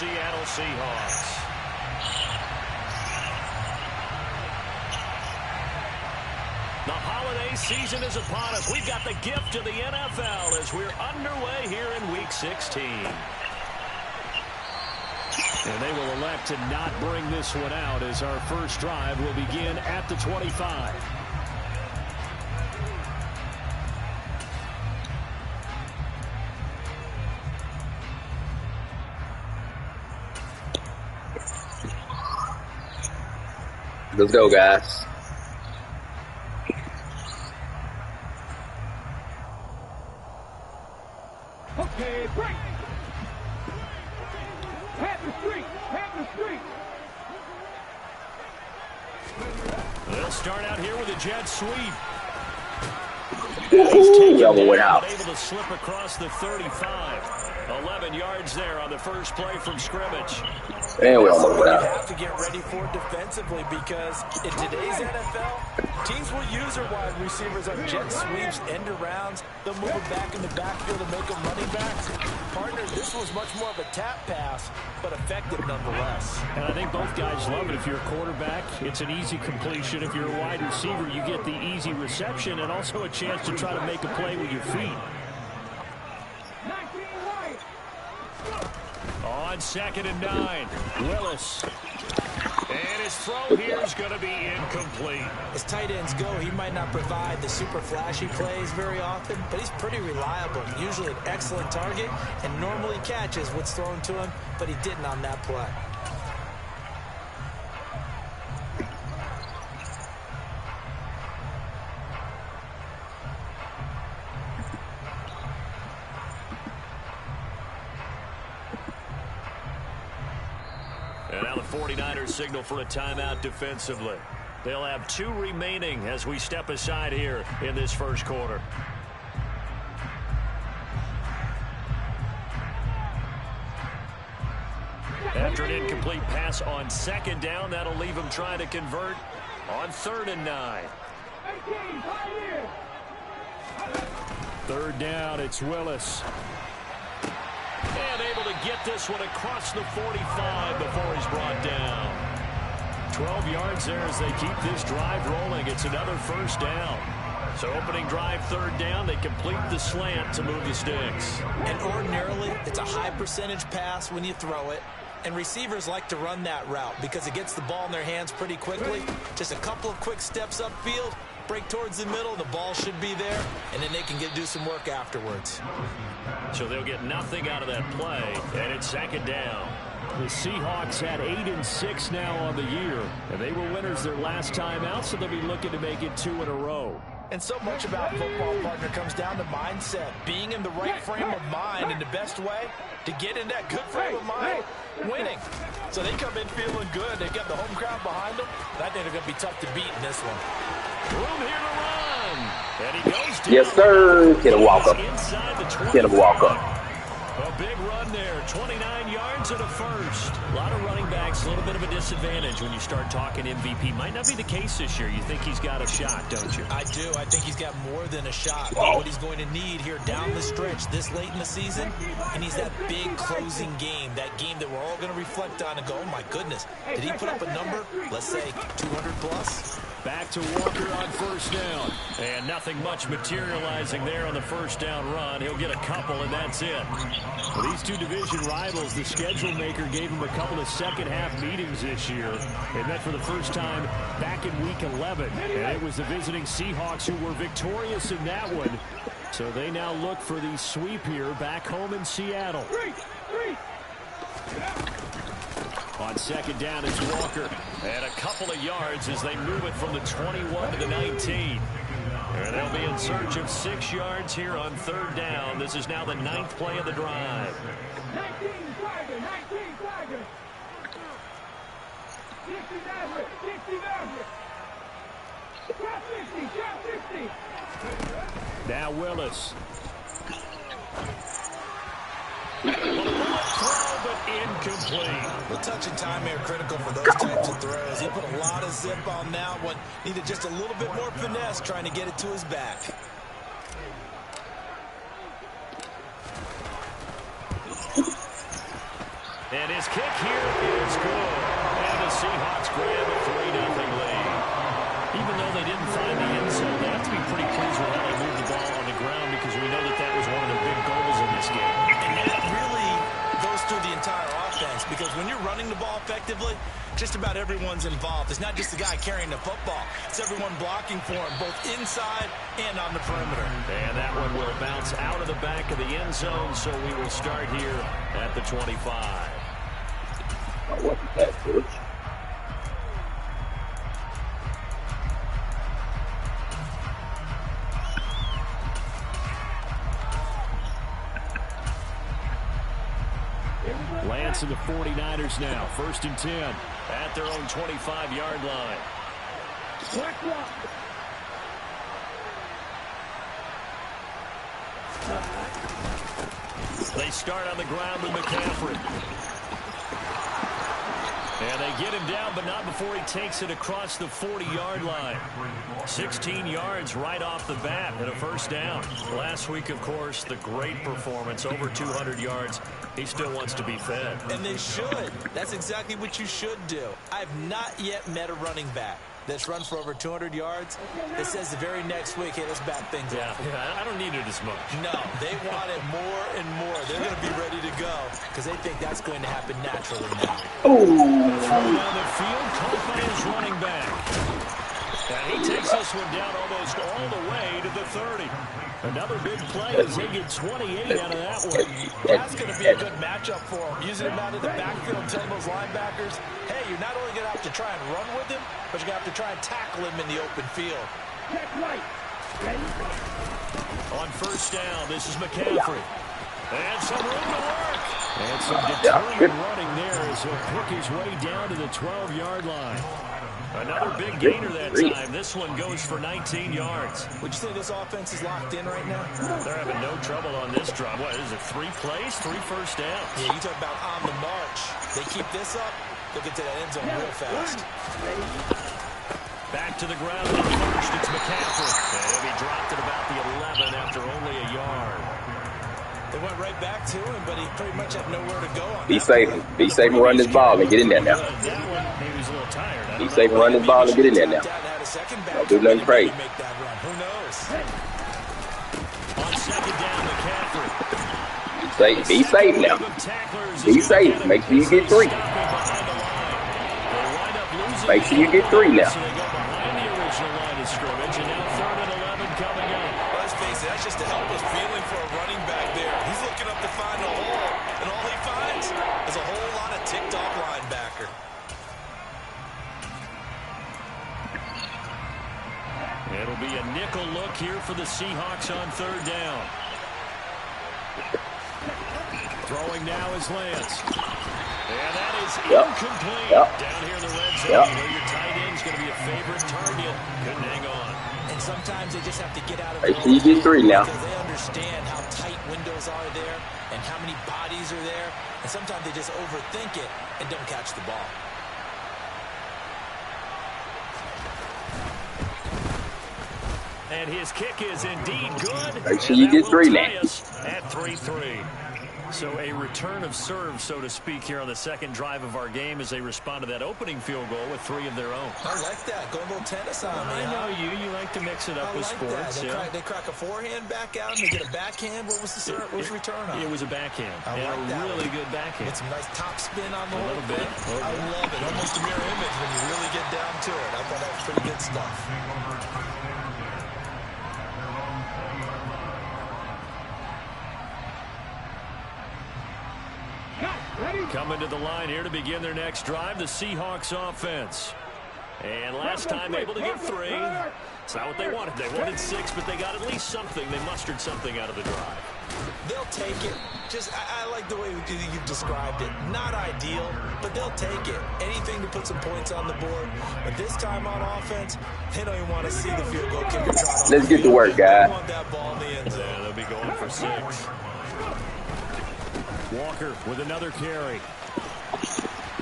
Seattle Seahawks. The holiday season is upon us. We've got the gift of the NFL as we're underway here in Week 16. And they will elect to not bring this one out as our first drive will begin at the 25. Let's go, guys. Okay, break. Pat the street. They'll start out here with a jet sweep. Y'all went out. Able to slip across the 35. 11 yards there on the first play from scrimmage. And we almost went You out. have to get ready for it defensively because in today's NFL, teams will use their wide receivers on jet sweeps, end arounds. They'll move them back in the backfield to make them running backs. Partner, this was much more of a tap pass, but effective nonetheless. And I think both guys love it. If you're a quarterback, it's an easy completion. If you're a wide receiver, you get the easy reception and also a chance to try to make a play with your feet. On 2nd and 9, Willis. And his throw here is going to be incomplete. As tight ends go, he might not provide the super flashy plays very often, but he's pretty reliable. Usually an excellent target and normally catches what's thrown to him, but he didn't on that play. And now the 49ers signal for a timeout defensively. They'll have 2 remaining as we step aside here in this first quarter. After an incomplete pass on 2nd down, that'll leave him trying to convert on 3rd and 9. 3rd down, it's Willis. And able to get this one across the 45 before he's brought down. 12 yards there as they keep this drive rolling. It's another first down. So opening drive 3rd down, they complete the slant to move the sticks. And ordinarily, it's a high percentage pass when you throw it. And receivers like to run that route because it gets the ball in their hands pretty quickly. Just a couple of quick steps upfield, break towards the middle, the ball should be there, and then they can do some work afterwards. So they'll get nothing out of that play, and it's 2nd down. The Seahawks had 8-6 now on the year, and they were winners their last time out, so they'll be looking to make it 2 in a row. And so much about football, partner, comes down to mindset. Being in the right frame of mind, and the best way to get in that good frame of mind, winning. So they come in feeling good. They've got the home crowd behind them. And I think they're going to be tough to beat in this one. Room here to run. And he goes down. Yes, sir. Get a walk up. Get a walk up. A big run there. 29 yards and a first. A lot of running backs, a little bit of a disadvantage when you start talking MVP. Might not be the case this year. You think he's got a shot, don't you? I do. I think he's got more than a shot. But what he's going to need here down the stretch this late in the season, he needs that big closing game, that game that we're all going to reflect on and go, oh, my goodness, did he put up a number, let's say, 200 plus? Back to Walker on 1st down. And nothing much materializing there on the 1st down run. He'll get a couple, and that's it. Well, these two division rivals, the schedule maker gave them a couple of second-half meetings this year. They met for the first time back in Week 11. And it was the visiting Seahawks who were victorious in that one. So they now look for the sweep here back home in Seattle. On 2nd down, it's Walker. And a couple of yards as they move it from the 21 to the 19. And they'll be in search of 6 yards here on 3rd down. This is now the 9th play of the drive. 19 Tigers, 19 Tigers. 60 Tigers, 60 Tigers. Shot 60, shot 60. Now Willis. But incomplete. The touch and time here critical for those types of throws. He put a lot of zip on that one. Needed just a little bit more finesse trying to get it to his back. And his kick here is good. And the Seahawks grab a 3-0 lead. Even though they didn't find the end zone, they have to be pretty pleased with how they moved the ball on the ground because we know that that was one of their big goals in this game. And that really goes through the entire offense because when you're running the ball effectively, just about everyone's involved. It's not just the guy carrying the football. It's everyone blocking for him, both inside and on the perimeter. And that one will bounce out of the back of the end zone, so we will start here at the 25. What that, coach? Lance and the 49ers now. 1st and 10 at their own 25-yard line. They start on the ground with McCaffrey. And they get him down, but not before he takes it across the 40-yard line. 16 yards right off the bat and a first down. Last week, of course, the great performance, over 200 yards. He still wants to be fed. And they should. That's exactly what you should do. I've not yet met a running back that's run for over 200 yards. It says the very next week, hey, let's back things up. Yeah, I don't need it as much. No, they want it more and more. They're going to be ready to go because they think that's going to happen naturally now. Thrown down the field, caught by his running back. And he takes this one down almost all the way to the 30. Another big play as they get 28 out of that one. That's going to be a good matchup for him. Using him out of the backfield, telling those linebackers, hey, you're not only going to have to try and run with him, but you're going to have to try and tackle him in the open field. On first down, this is McCaffrey. And some room to work. And some determined running there as he'll work his way down to the 12-yard line. Another big gainer that time. This one goes for 19 yards. Would you say this offense is locked in right now? They're having no trouble on this drive. What, is it 3 plays, 3 first downs? Yeah, you talk about on the march. They keep this up, they'll get to that end zone real fast. Back to the ground on first. It's McCaffrey. And he dropped it about the 11 after only a yard. They went right back to him, but he pretty much had nowhere to go on. Be safe and run this ball and get in there now. He was a little tired. Be safe and run this ball and get in there now. Don't do nothing crazy. Who knows? On second down, McCaffrey. Be safe now. Be safe. Make sure you get 3. Make sure you get 3 now. So they go behind the original line of scrimmage, and now 3rd and 11 coming up. Let's face it, that's just a helpless feeling for a running back there. He's looking up to find a hole, and all he finds is a whole lot of ticked-off linebacker. It'll be a nickel look here for the Seahawks on 3rd down. Throwing now is Lance. And that is incomplete. Down here in the red zone, you know your tight end's going to be a favorite target. Couldn't hang on. And sometimes they just have to get out of Make sure you get 3 now. because they understand how tight windows are there and how many bodies are there. And sometimes they just overthink it and don't catch the ball. And his kick is indeed good. Make sure you get 3 now. At 3-3. So a return of serve, so to speak, here on the second drive of our game as they respond to that opening field goal with 3 of their own. I like that. Go a little tennis on me. I know you like to mix it up with sports. They crack a forehand back out and they get a backhand. What was the return on? It was a backhand. I like that. Really good backhand. Get some nice top spin on the whole little bit. thing. I love it. Almost a mirror image when you really get down to it. I thought that was pretty good stuff. Coming to the line here to begin their next drive, the Seahawks offense. And last time able to get 3. It's not what they wanted. They wanted 6, but they got at least something. They mustered something out of the drive. They'll take it. I like the way you've described it. Not ideal, but they'll take it. Anything to put some points on the board. But this time on offense, they don't even want to see the field goal kicker trot on. Let's get to work, guys. They want that ball in the end zone. Yeah, they'll be going for 6. Walker with another carry.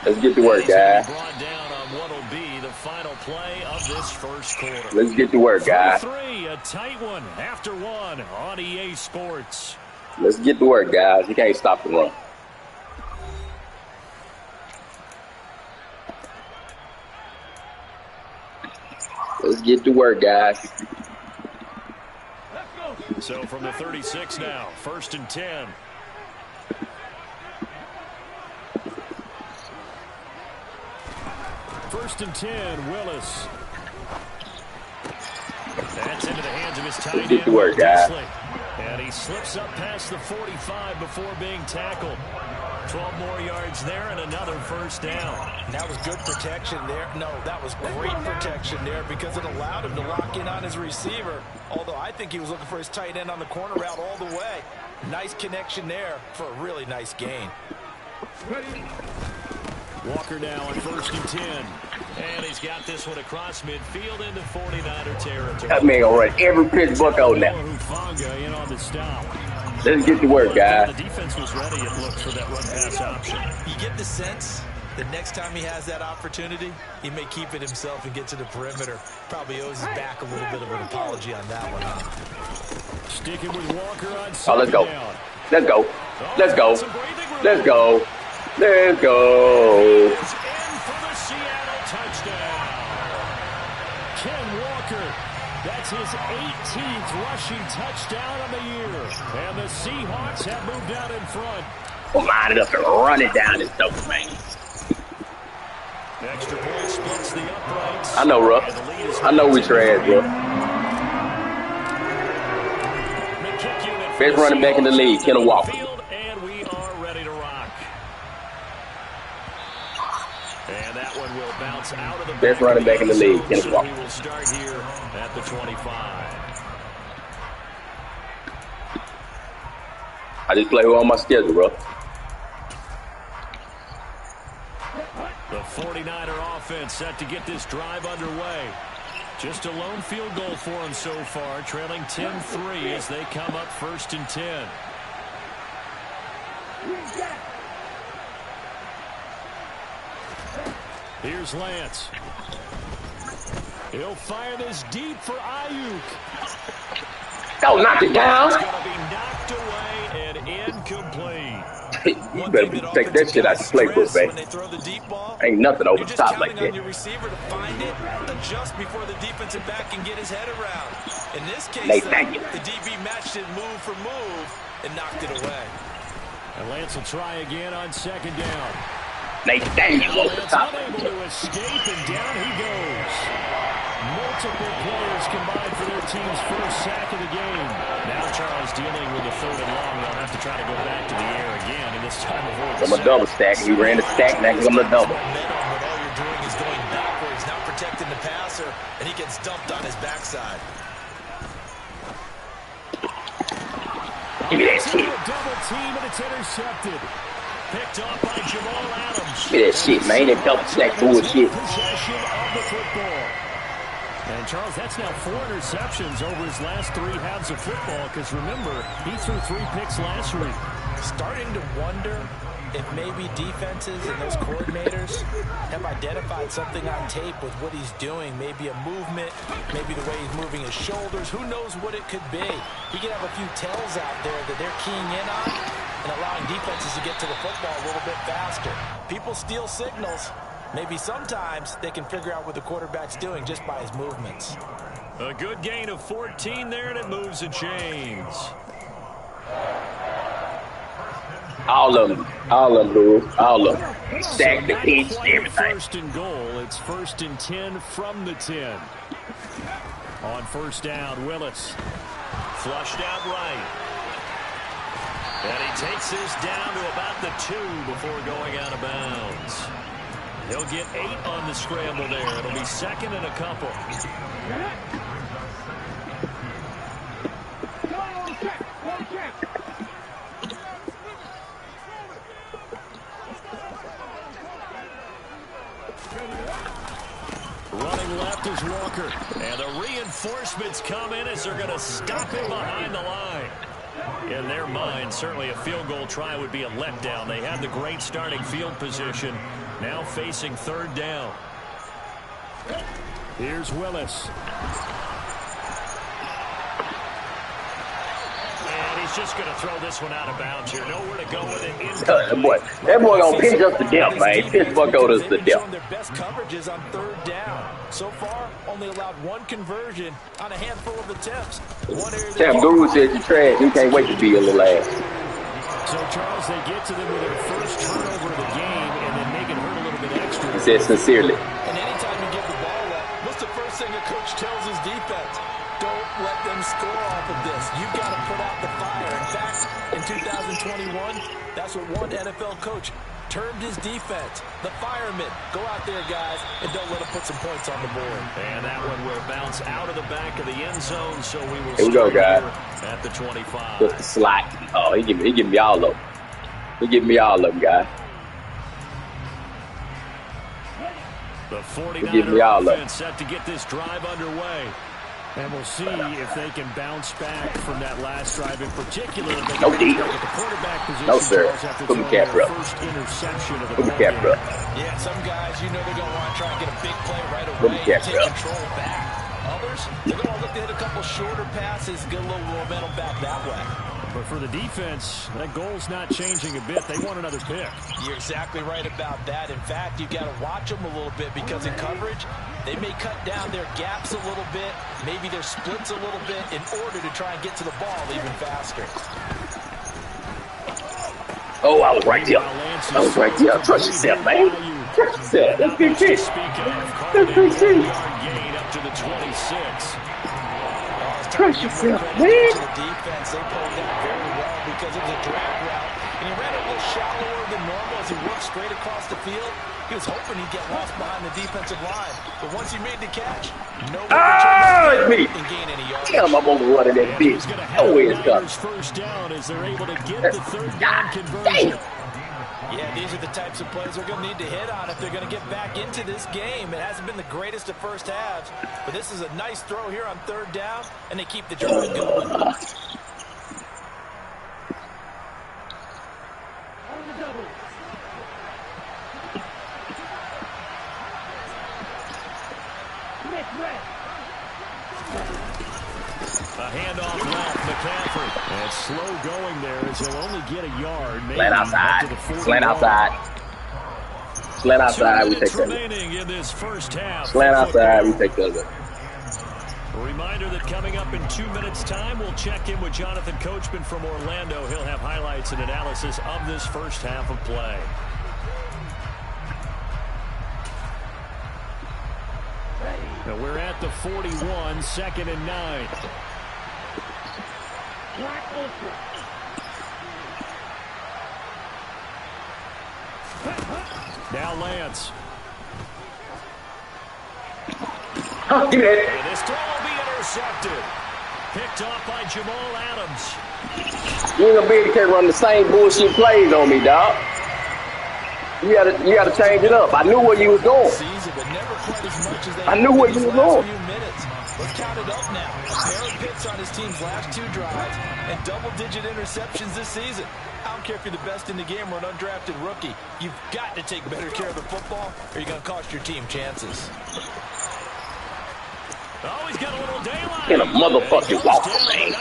Let's get to work, guys. Brought down on what will be the final play of this first quarter. Let's get to work, guys. 3, a tight one after 1 on EA Sports. Let's get to work, guys. You can't stop the run. Let's get to work, guys. So from the 36 now, 1st and 10. First and 10, Willis. That's into the hands of his tight end. Get to work, guys. And he slips up past the 45 before being tackled. 12 more yards there and another first down. That was good protection there. No, that was great protection there because it allowed him to lock in on his receiver. Although I think he was looking for his tight end on the corner route all the way. Nice connection there for a really nice gain. Walker now on 1st and 10. And he's got this one across midfield into 49er territory. That man gonna run every pitch book on that. Hufanga in on the stop. Let's get to work, guys. The defense was ready, it looks, for that run-pass option. You get the sense that next time he has that opportunity, he may keep it himself and get to the perimeter. Probably owes his back a little bit of an apology on that one, huh? Sticking with Walker on Oh, let's go. down. Let's go. Let's go. Let's go. Let's go. In for the Seattle touchdown. Ken Walker, that's his 18th rushing touchdown of the year. And the Seahawks have moved out in front. Line it up and run it down this dope, man. Extra point splits the uprights. I know, Ruff. I know we trash, bro. Best running back in the league, Ken Walker. And we are ready to rock. And that one will bounce out of the Best running back in the league, Ken Walker. We will start here at the 25. I just play who on my schedule, bro. The 49er offense set to get this drive underway. Just a lone field goal for them so far, trailing 10-3 as they come up 1st and 10. Here's Lance. He'll fire this deep for Ayuk. Oh, knock it down. It's going to be knocked away and incomplete. You better take that shit out the playbook, man. Ain't nothing over the top like that. Your receiver to find it just before the defensive back can get his head around. In this case, the DB matched it move for move and knocked it away. And Lance will try again on 2nd down. Nate Daniels over the top. Unable to escape, and down he goes. Multiple players combined for their team's first sack of the game. Now Charles dealing with the 3rd and long. They'll have to try to go back to the air again, and this time avoid the I'm a double stack. He ran a stack, now he's on the double. When all you're doing is going backwards, not protecting the passer, and he gets dumped on his backside. Give me that shit. Double team, and it's intercepted. Picked off by Jamal Adams. Give me that shit, man. That double stack bullshit. Possession of the football. And Charles, that's now 4 interceptions over his last 3 halves of football. Because remember, he threw 3 picks last week. Starting to wonder if maybe defenses and those coordinators have identified something on tape with what he's doing. Maybe a movement, maybe the way he's moving his shoulders. Who knows what it could be? He could have a few tells out there that they're keying in on and allowing defenses to get to the football a little bit faster. People steal signals. Maybe sometimes they can figure out what the quarterback's doing just by his movements. A good gain of 14 there, and it moves the chains. All of them, Lou. All of them. Stack the pitch, everything. 1st and goal. It's 1st and 10 from the 10. On 1st down, Willis. Flushed out right. And he takes this down to about the 2 before going out of bounds. He'll get 8 on the scramble there. It'll be 2nd and a couple. Running left is Walker. And the reinforcements come in as they're going to stop him behind the line. In their mind, certainly a field goal try would be a letdown. They had the great starting field position. Now facing 3rd down. Here's Willis. And he's he's just going to throw this one out of bounds here. Nowhere to go with it. That boy gonna pinch us to death, man. Pinch buckos to death. Their best coverages on third down. So far, only allowed one conversion on a handful of attempts. Tamp, Guru said you trash. He can't wait to be a little ass. So, Charles, they get to them with their first turnover of the game and then make it hurt a little bit extra. He said sincerely. And anytime you give the ball up, what's the first thing a coach tells his defense? Don't let them score off of this. You've got to put out the fire. In fact, in 2021, that's what one NFL coach termed his defense, the firemen. Go out there, guys, and don't let them put some points on the board. And that one will bounce out of the back of the end zone, so we will here we go, guys. At the 25. Just the slot. Oh, he give me all of them. He give me all of them, guys. The 49er offense set to get this drive underway. And we'll see if they can bounce back from that last drive in particular. No deal. No, sir. Put the capper up. Put the capper up. Yeah, some guys, you know they're going to want to try and get a big play right away and take control back. Others, they're going to look to hit a couple shorter passes, get a little momentum back that way. But for the defense, that goal's not changing a bit. They want another pick. You're exactly right about that. In fact, you've got to watch them a little bit because in coverage, they may cut down their gaps a little bit, maybe their splits a little bit in order to try and get to the ball even faster. Oh, I was right there. I was right there. Trust yourself, man. Trust yourself. That's big shit. That's big shit. Gain up to the 26. Trust yourself, man. The defense, they pulled that very well because it was a drag route, and he ran it a little shallower than normal as he worked straight across the field. He was hoping he'd get lost behind the defensive line, but once he made the catch, no way it's me. and gain any yards. Damn, I'm overrunning that bitch. No way it's coming. First down as they're able to get the third down conversion. Yeah, these are the types of plays they're going to need to hit on if they're going to get back into this game. It hasn't been the greatest of first halves, but this is a nice throw here on third down, and they keep the drive going. A handoff left, McCaffrey. And slow going there as he'll only get a yard. Slant outside. Slant outside. Slant outside, we take that. In this first half. Slant outside, we take that. A reminder that coming up in 2 minutes' time, we'll check in with Jonathan Coachman from Orlando. He'll have highlights and analysis of this first half of play. Now we're at the 41, 2nd and 9. Now Lance. Give me that. And this throw will be intercepted. Picked off by Jamal Adams. You ain't gonna be able to run the same bullshit plays on me, dog. You gotta change it up. I knew where you was going. I knew where you was going. Let's count it up now. A pair of picks on his team's last 2 drives and double-digit interceptions this season. I don't care if you're the best in the game or an undrafted rookie. You've got to take better care of the football or you're going to cost your team chances. Oh, he's got a little daylight. Can a motherfucking walk, man.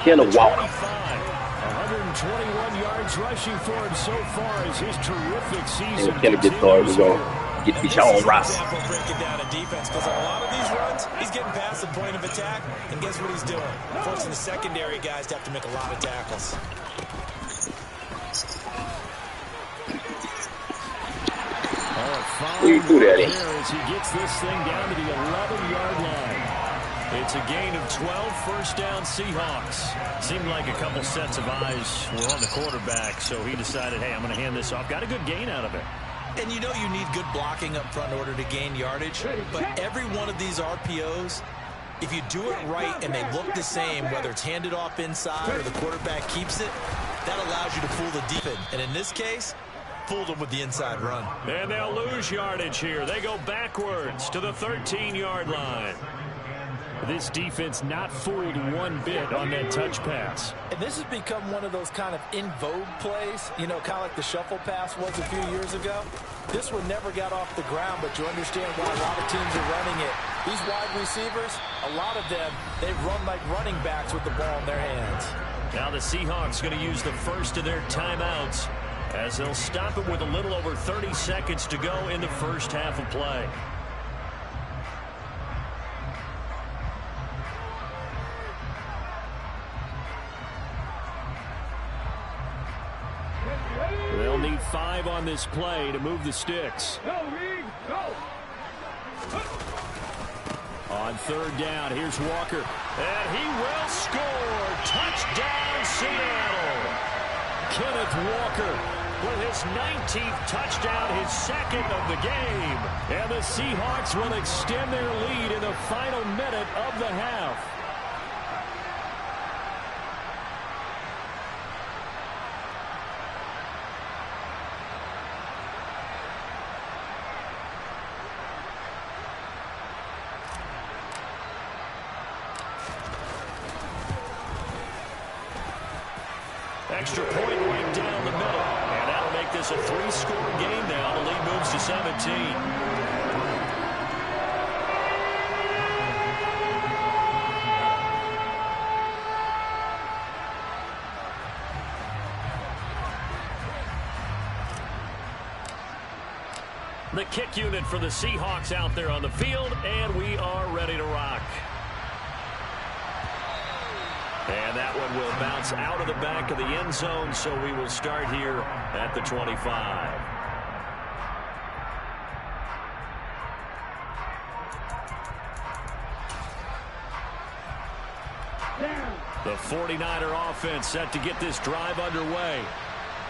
Can a walk. 121 yards rushing for him so far as his terrific season. Can get started. We're going to get Deshaun Ross. Breaking down a defense because on a lot of these runs, he's getting past the point of attack, and guess what he's doing? Forcing the secondary guys to have to make a lot of tackles. Where you do that in? As he gets this thing down to the 11-yard line. It's a gain of 12, first down Seahawks. Seemed like a couple sets of eyes were on the quarterback, so he decided, hey, I'm going to hand this off. Got a good gain out of it. And you know you need good blocking up front in order to gain yardage, but every one of these RPOs, if you do it right and they look the same, whether it's handed off inside or the quarterback keeps it, that allows you to fool the deep end. And in this case, fooled them with the inside run. And they'll lose yardage here. They go backwards to the 13-yard line. This defense not fooled one bit on that touch pass. And this has become one of those kind of in vogue plays, you know, kind of like the shuffle pass was a few years ago. This one never got off the ground, but you understand why a lot of teams are running it. These wide receivers, a lot of them, they run like running backs with the ball in their hands. Now the Seahawks going to use the first of their timeouts as they'll stop it with a little over 30 seconds to go in the first half of play. They'll need 5 on this play to move the sticks. Go, Reed, go. On third down, here's Walker. And he will score. Touchdown, Seattle. Kenneth Walker with his 19th touchdown, his second of the game. And the Seahawks will extend their lead in the final minute of the half. Extra point right down the middle. And that'll make this a 3-score game now. The lead moves to 17. The kick unit for the Seahawks out there on the field, and we are ready to rock. And that one will bounce out of the back of the end zone, so we will start here at the 25. The 49er offense set to get this drive underway.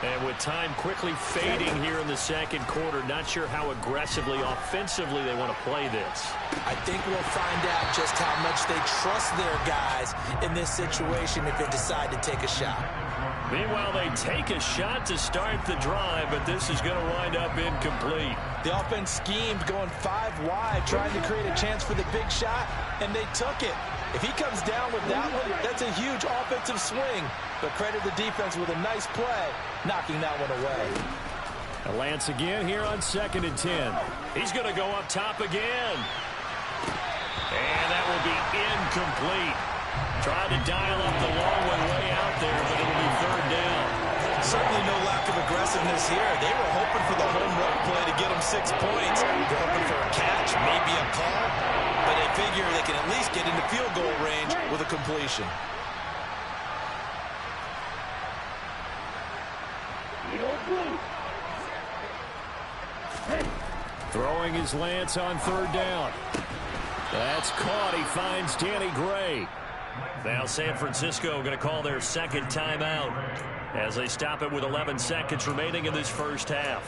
And with time quickly fading here in the second quarter, not sure how aggressively, offensively they want to play this. I think we'll find out just how much they trust their guys in this situation if they decide to take a shot. Meanwhile, they take a shot to start the drive, but this is going to wind up incomplete. The offense schemed going 5 wide, trying to create a chance for the big shot, and they took it. If he comes down with that one, that's a huge offensive swing. But credit the defense with a nice play, knocking that one away. A Lance again here on 2nd and 10. He's going to go up top again. And that will be incomplete. Tried to dial up the long one way out there, but it'll be 3rd down. Certainly no lack of aggressiveness here. They were hoping for the home run play to get them 6 points. They're hoping for a catch, maybe a call. But they figure they can at least get into field goal range with a completion. Throwing his Lance on 3rd down. That's caught. He finds Danny Gray. Now San Francisco going to call their 2nd timeout as they stop it with 11 seconds remaining in this first half.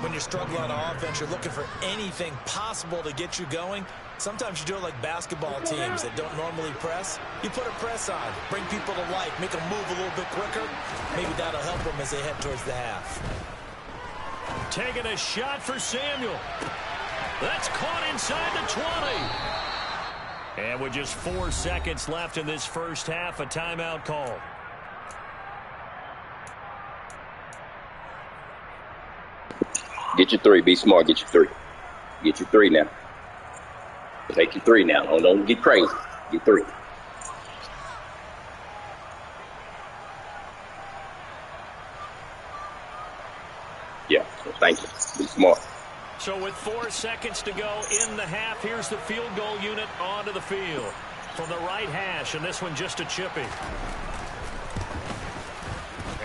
When you're struggling on offense, you're looking for anything possible to get you going. Sometimes you do it like basketball teams that don't normally press. You put a press on, bring people to life, make them move a little bit quicker. Maybe that'll help them as they head towards the half. Taking a shot for Samuel. That's caught inside the 20. And with just 4 seconds left in this first half, a timeout call. Get your 3. Be smart. Get your 3. Get your 3 now. Take your 3 now. Don't get crazy. Get 3. Yeah. Thank you. Be smart. So with 4 seconds to go in the half, here's the field goal unit onto the field from the right hash, and this one just a chippy.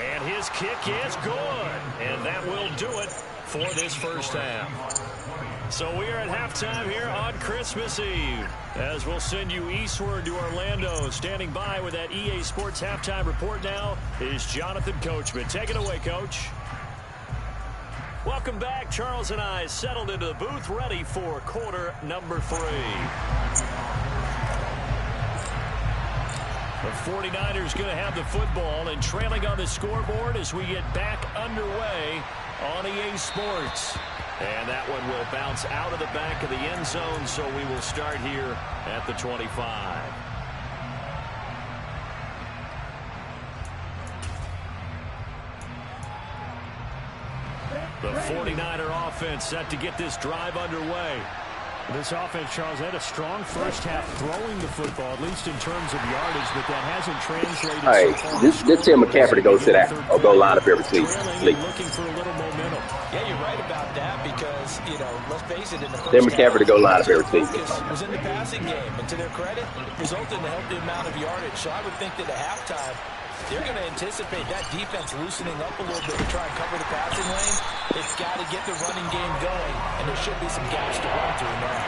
And his kick is good, and that will do it for this first half. So we are at halftime here on Christmas Eve, as we'll send you eastward to Orlando. Standing by with that EA Sports halftime report now is Jonathan Coachman. Take it away, Coach. Welcome back. Charles and I settled into the booth, ready for quarter number 3. The 49ers going to have the football and trailing on the scoreboard as we get back underway on EA Sports. And that one will bounce out of the back of the end zone, so we will start here at the 25. The 49er offense set to get this drive underway. This offense, Charles, had a strong first half throwing the football, at least in terms of yardage, but that hasn't translated. All right, just tell McCaffrey to go sit out or go line up every sleep. Looking for a little momentum. Yeah, you're right about that because, you know, let's face it, in the first Tell McCaffrey to go line up every sleep. focus was in the passing game, and to their credit, resulted in a healthy amount of yardage. So I would think that at halftime, they're going to anticipate that defense loosening up a little bit to try and cover the passing lanes. It's got to get the running game going, and there should be some gaps to run through now.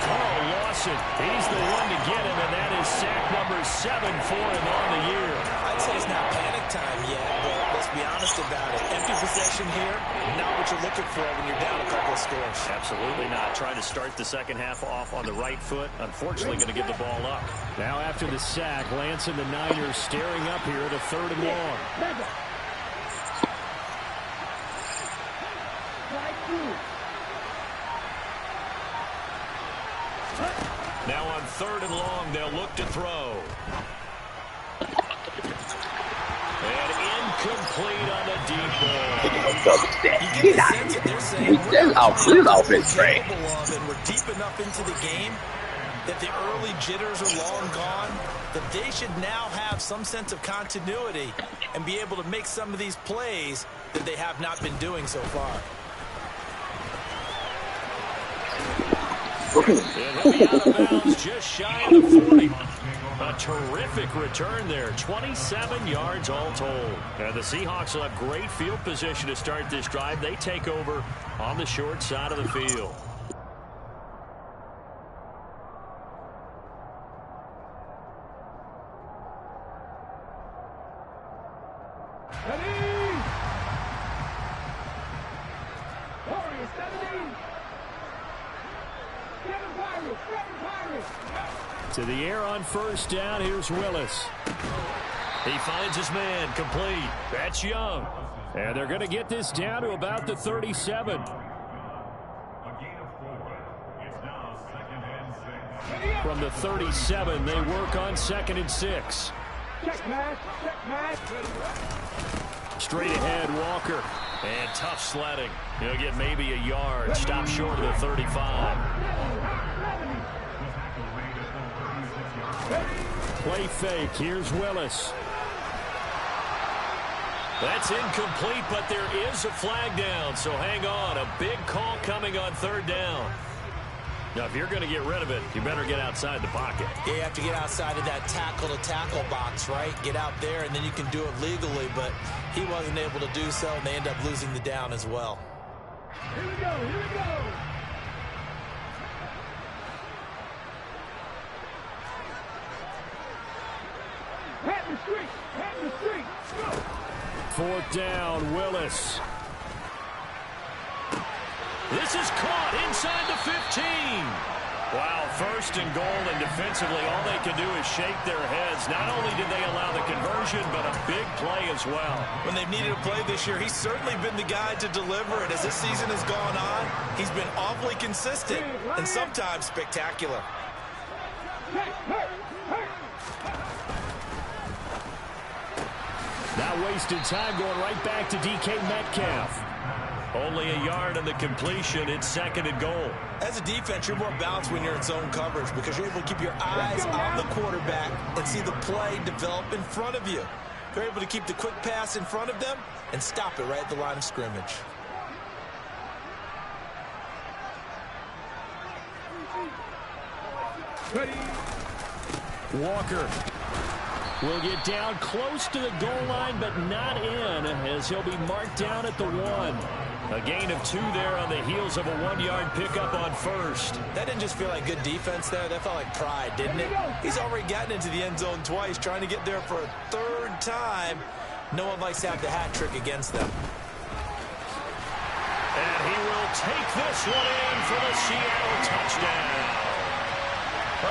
Carl Lawson, he's the one to get him, and that is sack number 7 for him on the year. I'd say it's not panic time yet, but let's be honest about it. Empty possession here, not what you're looking for when you're down a couple of scores. Absolutely not. Trying to start the second half off on the right foot. Unfortunately, going to give the ball up. Now after the sack, Lance and the Niners staring up here at a 3rd and long. Now on 3rd and long, they'll look to throw. And incomplete on the deep ball. Get out of here. This offense trash. And we're deep enough into the game that the early jitters are long gone, that they should now have some sense of continuity and be able to make some of these plays that they have not been doing so far. And he'll be out of bounds just shy of the 40. A terrific return there. 27 yards all told. And the Seahawks will have great field position to start this drive. They take over on the short side of the field. To the air on 1st down. Here's Willis. He finds his man complete. That's Young. And they're going to get this down to about the 37. From the 37, they work on 2nd and 6. Check match. Straight ahead, Walker. And tough sledding. He'll get maybe a yard. Stop short of the 35. Play fake. Here's Willis. That's incomplete, but there is a flag down, so hang on. A big call coming on 3rd down. Now, if you're going to get rid of it, you better get outside the pocket. Yeah, you have to get outside of that tackle-to-tackle box, right? Get out there, and then you can do it legally, but he wasn't able to do so, and they end up losing the down as well. Here we go. Pat the street. Go. 4th down, Willis. This is caught inside the 15. Wow, 1st and goal, and defensively, all they can do is shake their heads. Not only did they allow the conversion, but a big play as well. When they've needed a play this year, he's certainly been the guy to deliver it. As this season has gone on, he's been awfully consistent and sometimes spectacular. Not wasting time, going right back to DK Metcalf. Only a yard on the completion. It's 2nd and goal. As a defense, you're more balanced when you're in zone coverage because you're able to keep your eyes on the quarterback and see the play develop in front of you. You're able to keep the quick pass in front of them and stop it right at the line of scrimmage. Walker will get down close to the goal line, but not in, as he'll be marked down at the 1. A gain of 2 there on the heels of a 1-yard pickup on 1st. That didn't just feel like good defense there. That felt like pride, didn't it? He's already gotten into the end zone twice, trying to get there for a 3rd time. No one likes to have the hat trick against them. And he will take this one in for the Seattle touchdown.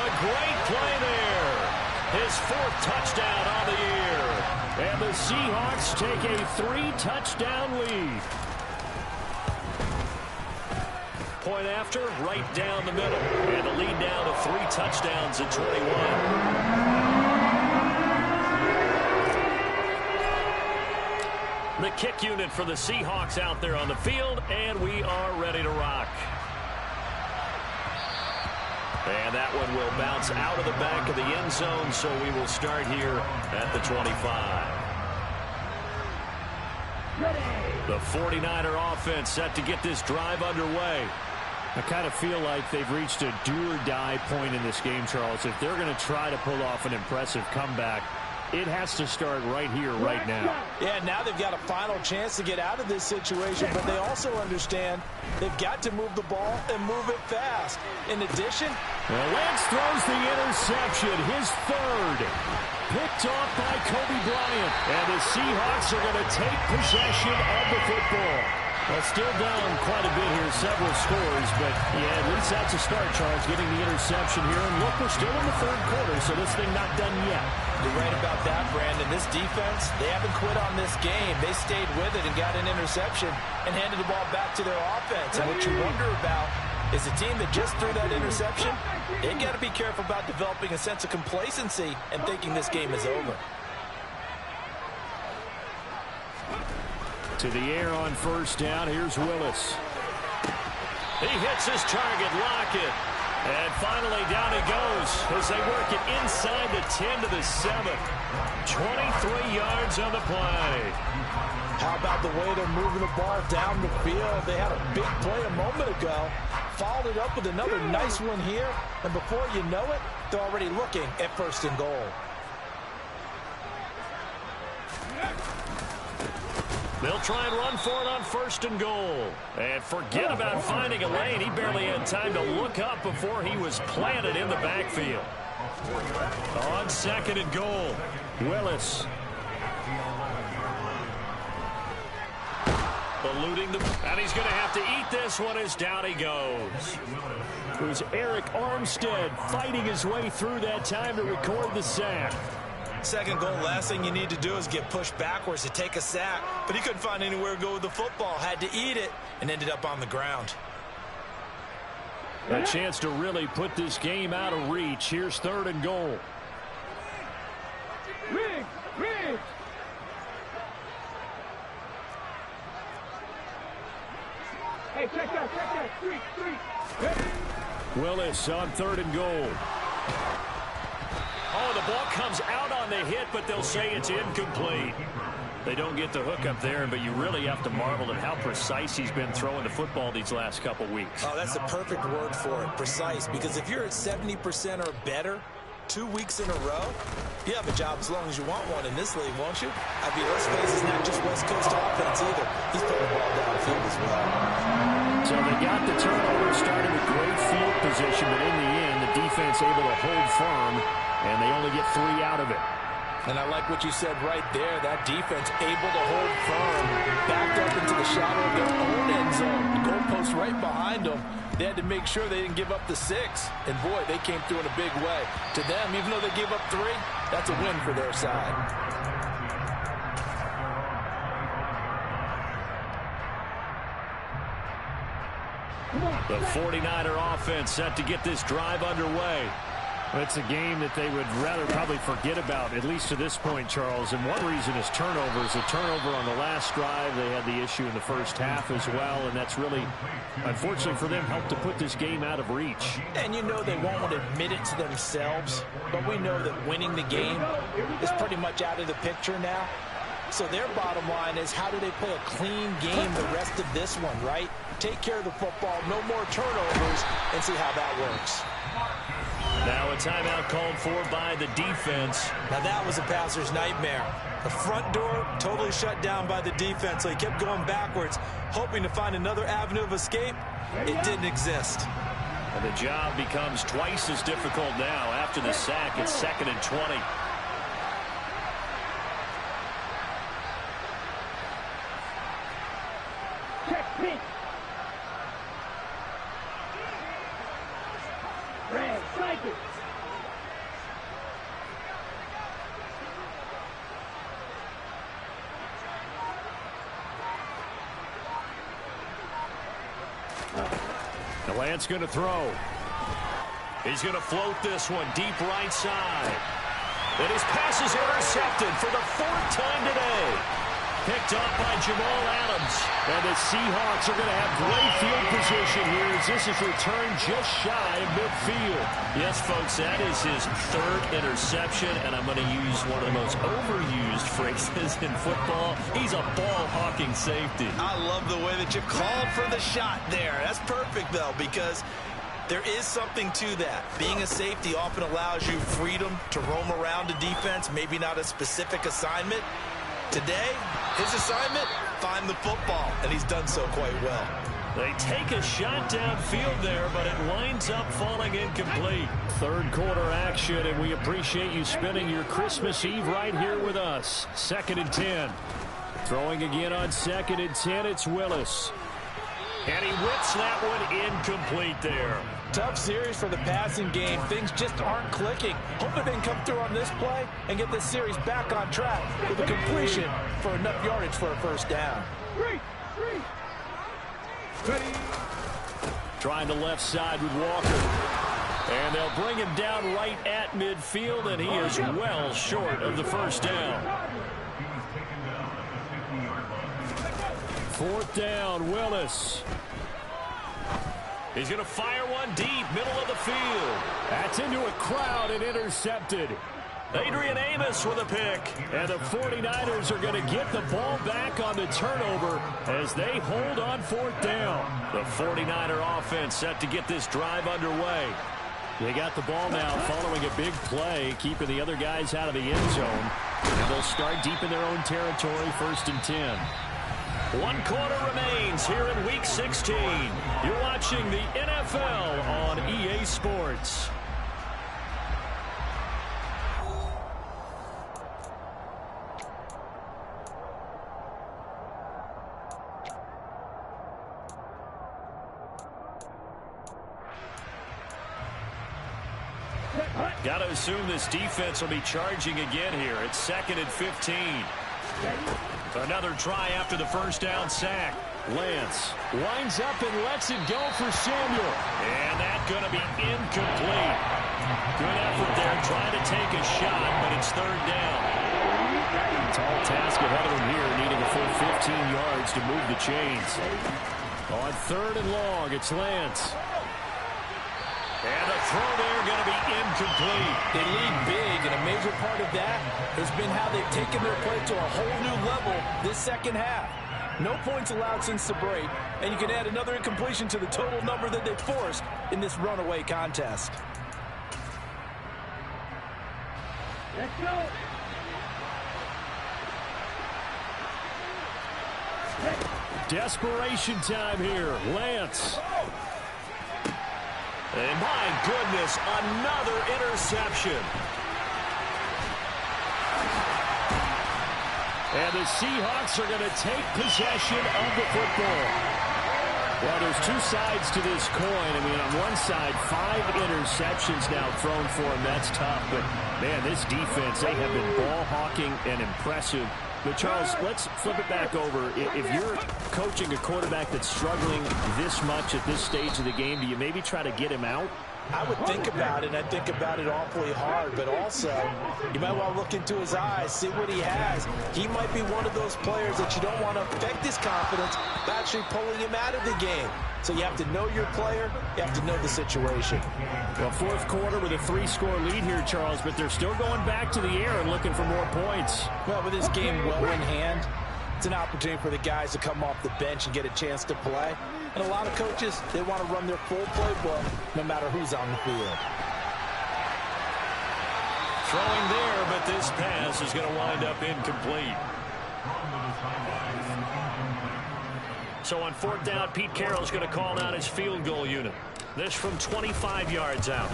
A great play there. His 4th touchdown on the year. And the Seahawks take a 3-touchdown lead. point after, right down the middle. And the lead down to 3 touchdowns at 21. The kick unit for the Seahawks out there on the field, and we are ready to rock. And that one will bounce out of the back of the end zone, so we will start here at the 25. The 49er offense set to get this drive underway. I kind of feel like they've reached a do-or-die point in this game, Charles. If they're going to try to pull off an impressive comeback, it has to start right here, right now. Yeah, now they've got a final chance to get out of this situation, but they also understand they've got to move the ball and move it fast. In addition, well, Lance throws the interception, his third. Picked off by Kobe Bryant. And the Seahawks are going to take possession of the football. Well, still down quite a bit here, several scores, but yeah, at least that's a start, Charles, getting the interception here. And look, we're still in the third quarter, so this thing not done yet. You're right about that, Brandon. This defense, they haven't quit on this game. They stayed with it and got an interception and handed the ball back to their offense. And what you wonder about is a team that just threw that interception, they got to be careful about developing a sense of complacency and thinking this game is over. To the air on first down. Here's Willis. He hits his target, Lockett. And finally down he goes as they work it inside the 10 to the 7. 23 yards on the play. How about the way they're moving the ball down the field? They had a big play a moment ago. Followed it up with another nice one here. And before you know it, they're already looking at 1st and goal. They'll try and run for it on 1st and goal. And forget about finding a lane. He barely had time to look up before he was planted in the backfield. On 2nd and goal, Willis. Eluding the... And he's going to have to eat this one as down he goes. It was Eric Armstead fighting his way through that time to record the sack. 2nd goal, last thing you need to do is get pushed backwards to take a sack. But he couldn't find anywhere to go with the football. Had to eat it and ended up on the ground. A chance to really put this game out of reach. Here's 3rd and goal. Riggs! Riggs! Hey, check that. Street. Hey. Willis on 3rd and goal. Oh, the ball comes out on the hit, but they'll say it's incomplete. They don't get the hook up there, but you really have to marvel at how precise he's been throwing the football these last couple weeks. Oh, that's the perfect word for it, precise. Because if you're at 70% or better 2 weeks in a row, you have a job as long as you want one in this league, won't you? I mean, let's face it, it's not just West Coast offense either. He's putting the ball downfield as well. So they got the turnover, started with great field position, but in the end, the defense able to hold firm, and they only get 3 out of it. And I like what you said right there. That defense able to hold firm, backed up into the shadow of their own end zone. The goalpost right behind them. They had to make sure they didn't give up the 6. And, boy, they came through in a big way. To them, even though they gave up 3, that's a win for their side. The 49er offense set to get this drive underway. It's a game that they would rather probably forget about, at least to this point, Charles. And one reason is turnovers. A turnover on the last drive. They had the issue in the first half as well, and that's really, unfortunately for them, helped to put this game out of reach. And you know they won't want to admit it to themselves, but we know that winning the game is pretty much out of the picture now. So their bottom line is, how do they play a clean game the rest of this one, right? Take care of the football, no more turnovers, and see how that works. Now a timeout called for by the defense. Now that was a passer's nightmare. The front door totally shut down by the defense, so he kept going backwards, hoping to find another avenue of escape. It didn't exist. And the job becomes twice as difficult now. After the sack, it's 2nd and 20. Check me. Red, strike it. Lance going to throw. He's going to float this one deep right side. And his pass is intercepted for the 4th time today. Picked up by Jamal Adams. And the Seahawks are going to have great field position here as this is returned just shy of midfield. Yes, folks, that is his 3rd interception, and I'm going to use one of the most overused phrases in football. He's a ball-hawking safety. I love the way that you called for the shot there. That's perfect, though, because there is something to that. Being a safety often allows you freedom to roam around the defense, maybe not a specific assignment. Today, his assignment, find the football, and he's done so quite well. They take a shot downfield there, but it winds up falling incomplete. 3rd quarter action, and we appreciate you spending your Christmas Eve right here with us. 2nd and 10. Throwing again on 2nd and 10, it's Willis. And he whips that one incomplete there. Tough series for the passing game. Things just aren't clicking. Hope they can come through on this play and get this series back on track with a completion for enough yardage for a 1st down. Ready. Trying the left side with Walker. And they'll bring him down right at midfield, and he is well short of the 1st down. 4th down, Willis. He's going to fire one deep, middle of the field. That's into a crowd and intercepted. Adrian Amos with a pick. And the 49ers are going to get the ball back on the turnover as they hold on 4th down. The 49er offense set to get this drive underway. They got the ball now following a big play, keeping the other guys out of the end zone. And they'll start deep in their own territory, 1st and 10. 1 quarter remains here in Week 16. You're watching the NFL on EA Sports. Got to assume this defense will be charging again here. It's 2nd and 15. Another try after the 1st down sack. Lance winds up and lets it go for Samuel. And that's going to be incomplete. Good effort there trying to take a shot, but it's 3rd down. Tall task ahead of him here, needing a full 15 yards to move the chains. On 3rd and long, it's Lance. And the throw there going to be incomplete. They lead big, and a major part of that has been how they've taken their play to a whole new level this 2nd half. No points allowed since the break, and you can add another incompletion to the total number that they forced in this runaway contest. Let's go. Desperation time here. Lance. And my goodness, another interception. And the Seahawks are going to take possession of the football. Well, there's 2 sides to this coin. I mean, on one side, 5 interceptions now thrown for him. That's tough. But, man, this defense, they have been ball hawking and impressive. But, Charles, let's flip it back over. If you're coaching a quarterback that's struggling this much at this stage of the game, do you maybe try to get him out? I would think about it, and I think about it awfully hard, but also you might want to look into his eyes, see what he has. He might be one of those players that you don't want to affect his confidence by actually pulling him out of the game. So you have to know your player, you have to know the situation. Well, 4th quarter with a 3-score lead here, Charles, but they're still going back to the air and looking for more points. Well, with this game well in hand, it's an opportunity for the guys to come off the bench and get a chance to play. And a lot of coaches, they want to run their full playbook no matter who's on the field. Throwing there, but this pass is going to wind up incomplete. So on 4th down, Pete Carroll's going to call out his field goal unit. This from 25 yards out.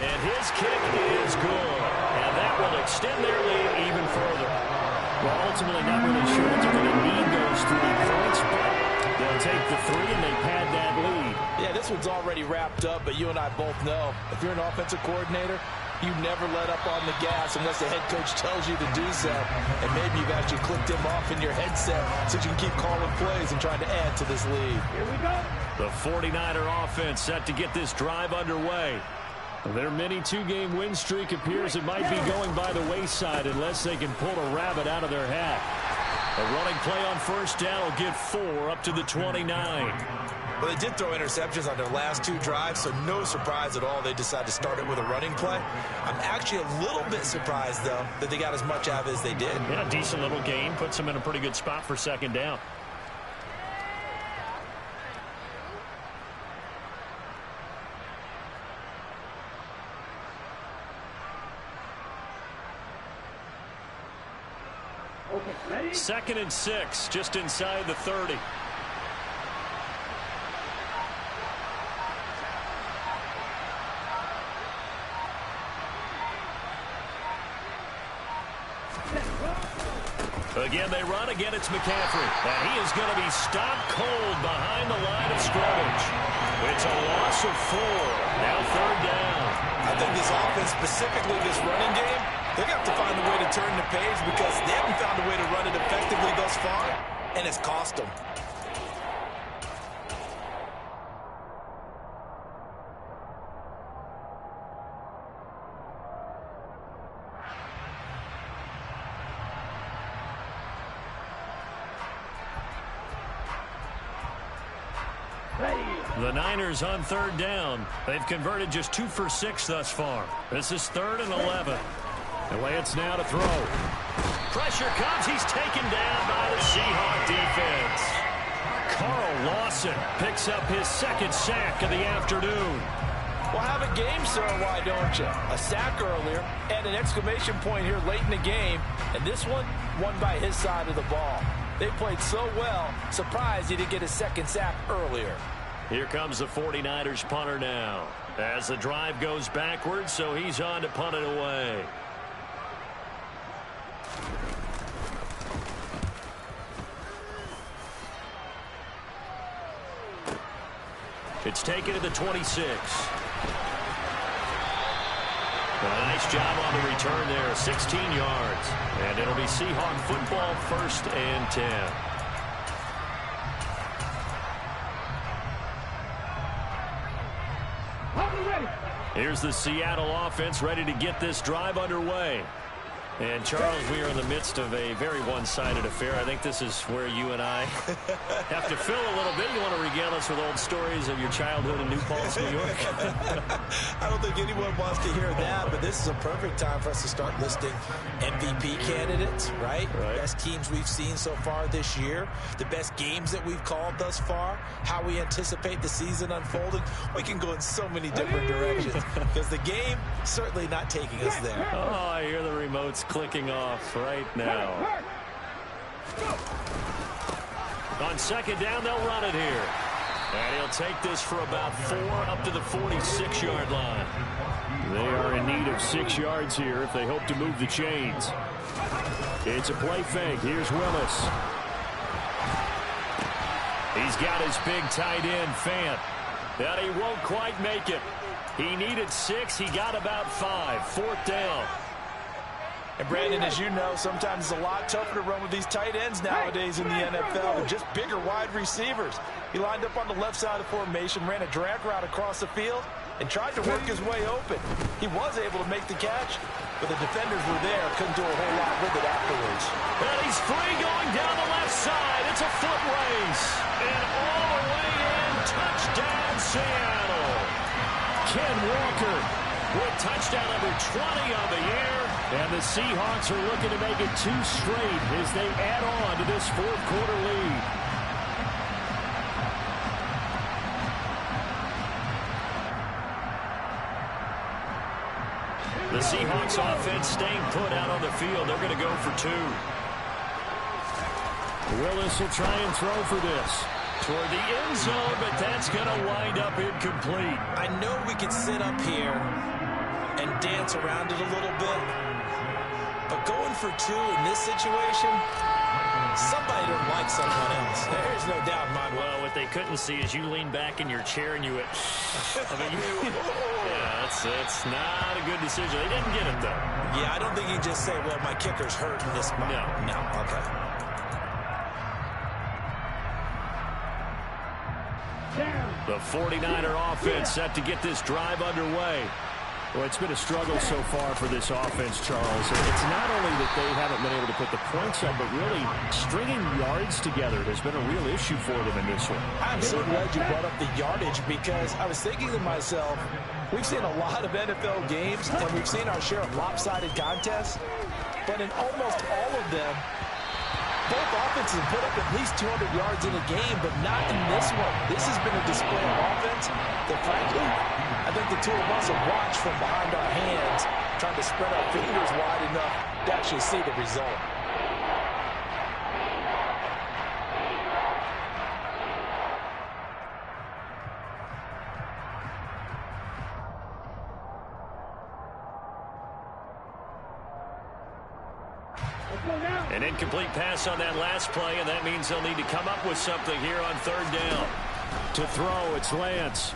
And his kick is good. And that will extend their lead even further. Well, ultimately not really sure that they're going to need those 3 points, but they'll take the 3 and they pad that lead. Yeah, this one's already wrapped up, but you and I both know if you're an offensive coordinator, You never let up on the gas unless the head coach tells you to do so. And maybe you've actually clicked him off in your headset so you can keep calling plays and trying to add to this lead. Here we go. The 49er offense set to get this drive underway. Their mini two-game win streak appears it might be going by the wayside unless they can pull a rabbit out of their hat. A running play on first down will get 4 up to the 29. Well, they did throw interceptions on their last 2 drives, so no surprise at all they decided to start it with a running play. I'm actually a little bit surprised, though, that they got as much out of it as they did. Yeah, decent little gain. Puts them in a pretty good spot for second down. Okay, ready? 2nd and 6, just inside the 30. Again, they run. Again, it's McCaffrey. And he is going to be stopped cold behind the line of scrimmage. It's a loss of 4. Now 3rd down. I think this offense, specifically this running game, they're going to have to find a way to turn the page because they haven't found a way to run it effectively thus far, and it's cost them. The Niners on 3rd down. They've converted just 2 for 6 thus far. This is 3rd and 11. The Lance now to throw. Pressure comes. He's taken down by the Seahawks defense. Carl Lawson picks up his 2nd sack of the afternoon. Well, have a game, sir, why don't you? A sack earlier and an exclamation point here late in the game. And this one won by his side of the ball. They played so well, surprised he didn't get his 2nd sack earlier. Here comes the 49ers punter now. As the drive goes backwards, so he's on to punt it away. It's taken to the 26. A nice job on the return there, 16 yards. And it'll be Seahawk football, 1st and 10. Here's the Seattle offense ready to get this drive underway. And, Charles, we are in the midst of a very one-sided affair. I think this is where you and I have to fill a little bit. You want to regale us with old stories of your childhood in New Paltz, New York? I don't think anyone wants to hear that, but this is a perfect time for us to start listing MVP candidates, right? Best teams we've seen so far this year, the best games that we've called thus far, how we anticipate the season unfolding. We can go in so many different directions because the game certainly not taking us there. Oh, I hear the remotes clicking off right now. On 2nd down, they'll run it here. And he'll take this for about 4 up to the 46-yard line. They are in need of 6 yards here if they hope to move the chains. It's a play fake. Here's Willis. He's got his big tight end, Fant. But he won't quite make it. He needed 6. He got about 5. 4th down. And, Brandon, as you know, sometimes it's a lot tougher to run with these tight ends nowadays in the NFL. They're just bigger wide receivers. He lined up on the left side of the formation, ran a drag route across the field, and tried to work his way open. He was able to make the catch, but the defenders were there, couldn't do a whole lot with it afterwards. And he's free going down the left side. It's a foot race. And all the way in, touchdown Seattle. Ken Walker with touchdown number 20 on the year. And the Seahawks are looking to make it 2 straight as they add on to this 4th quarter lead. The Seahawks offense staying put out on the field. They're going to go for 2. Willis will try and throw for this. Toward the end zone, but that's going to wind up incomplete. I know we could sit up here and dance around it a little bit, but going for 2 in this situation, Somebody don't like someone else. There's no doubt in my mind. Well, what they couldn't see is you lean back in your chair and you went, I mean, yeah, that's not a good decision. They didn't get it, though. Yeah, I don't think you just say, well, my kicker's hurt in this spot. No, okay. The 49er offense set to get this drive underway. Well, it's been a struggle so far for this offense, Charles. It's not only that they haven't been able to put the points up, but really stringing yards together has been a real issue for them in this one. I'm so glad you brought up the yardage because I was thinking to myself, we've seen a lot of NFL games and we've seen our share of lopsided contests, but in almost all of them, both offenses put up at least 200 yards in a game, but not in this one. This has been a display of offense that, frankly, I think the two of us have watched from behind our hands, trying to spread our fingers wide enough to actually see the result. An incomplete pass on that last play, and that means they'll need to come up with something here on third down. To throw, it's Lance.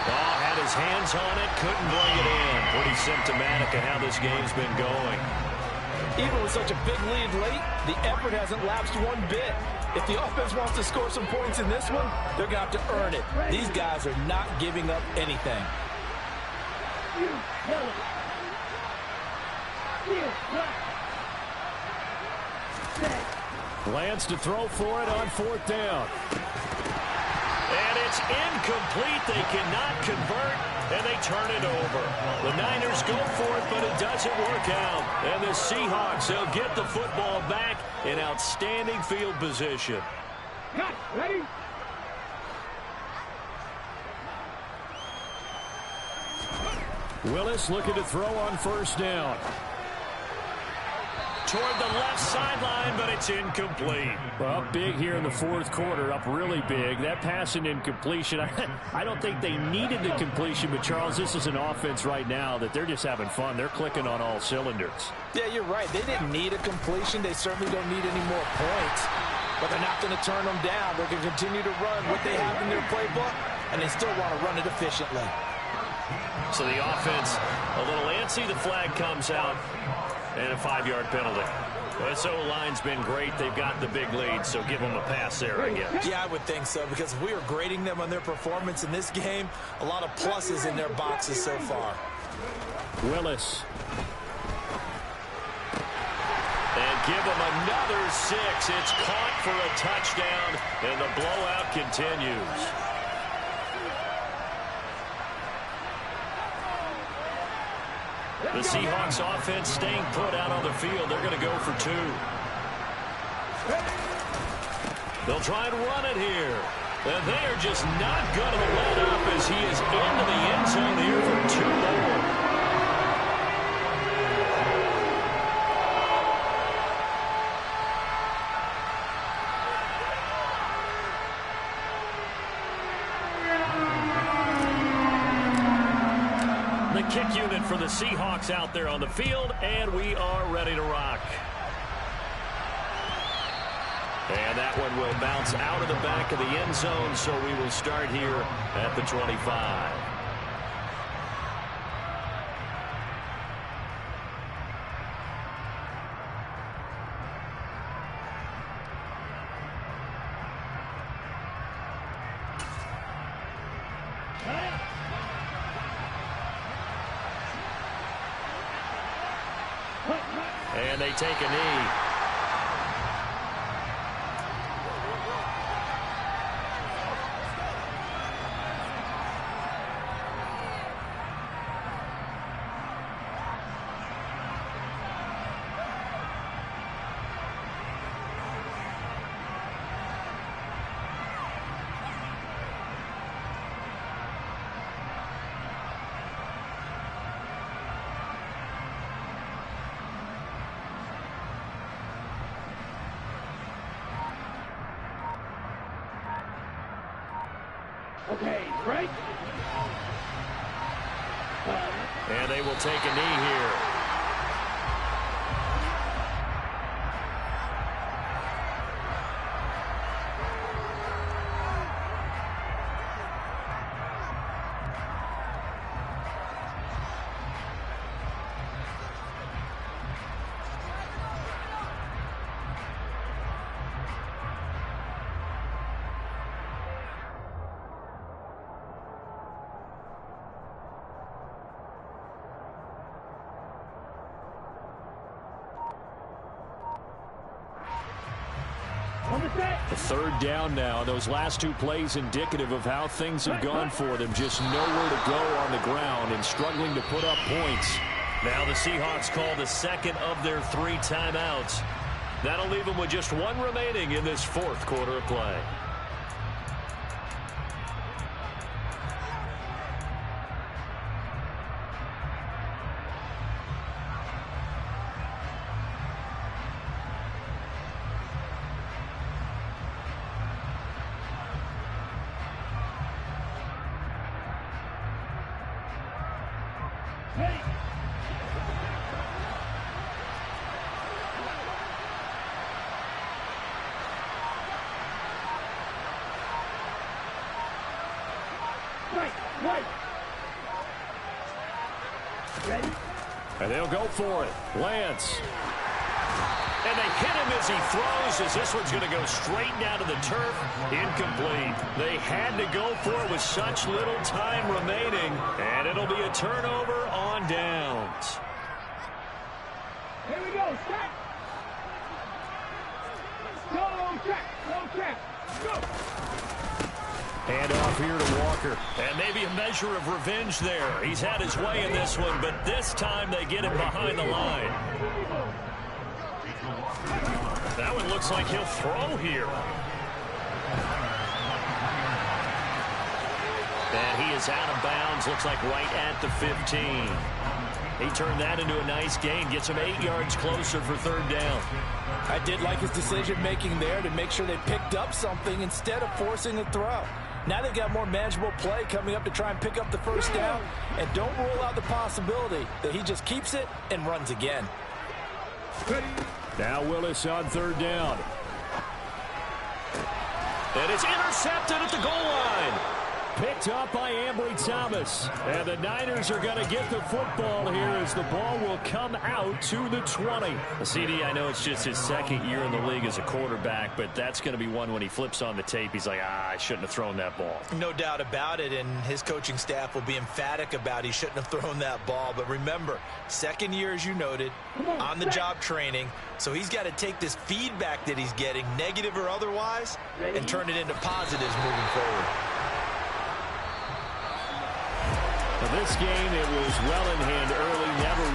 Oh, had his hands on it, couldn't bring it in. Pretty symptomatic of how this game's been going. Even with such a big lead late, the effort hasn't lapsed one bit. If the offense wants to score some points in this one, they're going to have to earn it. These guys are not giving up anything. Lance to throw for it on fourth down. And it's incomplete. They cannot convert, and they turn it over. The Niners go for it, but it doesn't work out. And the Seahawks, they'll get the football back in outstanding field position. Cut. Ready? Willis looking to throw on first down. Toward the left sideline, but it's incomplete. Well, big here in the fourth quarter, up really big. That pass and incompletion, I don't think they needed the completion, but Charles, this is an offense right now that they're just having fun. They're clicking on all cylinders. Yeah, you're right. They didn't need a completion. They certainly don't need any more points. But they're not going to turn them down. They're going to continue to run what they have in their playbook, and they still want to run it efficiently. So the offense a little antsy. The flag comes out. And a 5-yard penalty. This O-line's been great. They've got the big lead, so give them a pass there, I guess. Yeah, I would think so, because if we were grading them on their performance in this game, a lot of pluses in their boxes so far. Willis. And give them another 6. It's caught for a touchdown, and the blowout continues. The Seahawks offense staying put out on the field. They're going to go for 2. They'll try and run it here. And they're just not going to let up as he is into the end zone here for 2 more. Kick unit for the Seahawks out there on the field, and we are ready to rock. And that one will bounce out of the back of the end zone, so we will start here at the 25. And they take a knee. Okay, break. And they will take a knee here. A third down now. Those last two plays indicative of how things have gone for them. Just nowhere to go on the ground and struggling to put up points. Now the Seahawks call the second of their 3 timeouts. That'll leave them with just 1 remaining in this fourth quarter of play. And they'll go for it. Lance. And they hit him as he throws, as this one's going to go straight down to the turf. Incomplete. They had to go for it with such little time remaining. And it'll be a turnover on downs. Here we go, set. Go, check, go. Hand off here to Walker. And maybe a measure of revenge there. He's had his way in this one, but this time they get him behind the line. That one looks like he'll throw here. And he is out of bounds. Looks like right at the 15. He turned that into a nice gain. Gets him 8 yards closer for third down. I did like his decision-making there to make sure they picked up something instead of forcing a throw. Now they've got more manageable play coming up to try and pick up the first down. And don't rule out the possibility that he just keeps it and runs again. Now Willis on third down. And it's intercepted at the goal line. Picked up by Ambry Thomas. And the Niners are going to get the football here as the ball will come out to the 20. CD, I know it's just his second year in the league as a quarterback, but that's going to be one when he flips on the tape. He's like, I shouldn't have thrown that ball. No doubt about it, and his coaching staff will be emphatic about he shouldn't have thrown that ball. But remember, second year, as you noted, on-the-job training, so he's got to take this feedback that he's getting, negative or otherwise, and turn it into positives moving forward. For this game, it was well in hand early, never